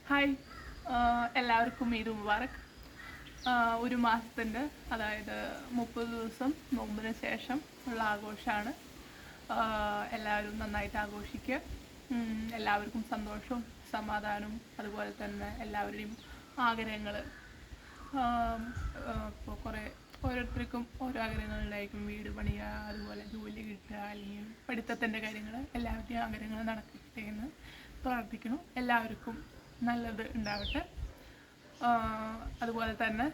Hi, എല്ലാവർക്കും ഈദ് മുബാറക്. ഒരു മാസത്തിൻ്റെ, അതായത് 30 ദിവസം നോമ്പിന് ശേഷം ഉള്ള ആഘോഷമാണ്. എല്ലാവരും നന്നായിട്ട് ആഘോഷിക്കുക. എല്ലാവർക്കും സന്തോഷവും സമാധാനവും അതുപോലെ തന്നെ എല്ലാവരുടെയും ആഗ്രഹങ്ങൾ. ഇപ്പോൾ ഓരോരുത്തർക്കും ഓരോ ആഗ്രഹങ്ങളുണ്ടായിരിക്കും. വീട് പണിയുക, അതുപോലെ ജോലി കിട്ടുക, അല്ലെങ്കിൽ പഠിത്തത്തിൻ്റെ കാര്യങ്ങൾ, എല്ലാവരുടെയും ആഗ്രഹങ്ങൾ നടക്കട്ടെ എന്ന് പ്രാർത്ഥിക്കുന്നു. എല്ലാവർക്കും നല്ലത് ഉണ്ടാവട്ടെ. അതുപോലെ തന്നെ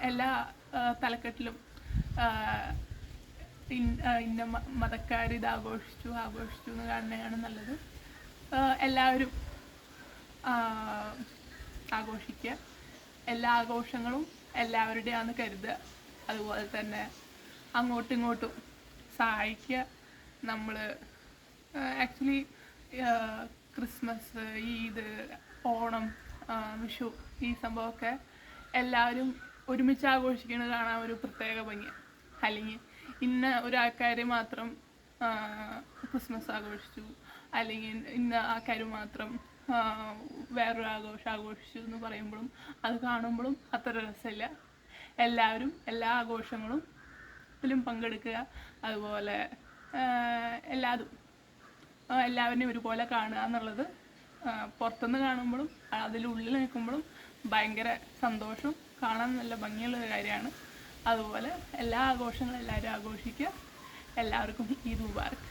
എല്ലാ തലക്കെട്ടിലും ഇന്ന മതക്കാർ ഇത് ആഘോഷിച്ചു എന്ന് കാണുന്നതാണ് നല്ലത്. എല്ലാവരും ആഘോഷിക്കുക. എല്ലാ ആഘോഷങ്ങളും എല്ലാവരുടെയാണെന്ന് കരുതുക. അതുപോലെ തന്നെ അങ്ങോട്ടും ഇങ്ങോട്ടും സഹായിക്കുക. നമ്മൾ ആക്ച്വലി ക്രിസ്മസ്, ഈദ്, ഓണം, വിഷു, ഈ സംഭവമൊക്കെ എല്ലാവരും ഒരുമിച്ച് ആഘോഷിക്കുന്നത് കാണാൻ ഒരു പ്രത്യേക ഭംഗി. അല്ലെങ്കിൽ ഇന്ന ഒരാൾക്കാർ മാത്രം ക്രിസ്മസ് ആഘോഷിച്ചു, അല്ലെങ്കിൽ ഇന്ന ആൾക്കാർ മാത്രം വേറൊരു ആഘോഷിച്ചു എന്ന് പറയുമ്പോഴും അത് കാണുമ്പോഴും അത്ര രസമില്ല. എല്ലാവരും എല്ലാ ആഘോഷങ്ങളും ഇതിലും പങ്കെടുക്കുക. അതുപോലെ എല്ലാവരെയും ഒരുപോലെ കാണുക എന്നുള്ളത് പുറത്തുനിന്ന് കാണുമ്പോഴും അതിലുള്ളിൽ നിൽക്കുമ്പോഴും ഭയങ്കര സന്തോഷം, കാണാൻ നല്ല ഭംഗിയുള്ളൊരു കാര്യമാണ്. അതുപോലെ എല്ലാ ആഘോഷങ്ങളും എല്ലാവരും ആഘോഷിക്കുക. എല്ലാവർക്കും ഈദ് മുബാറക്.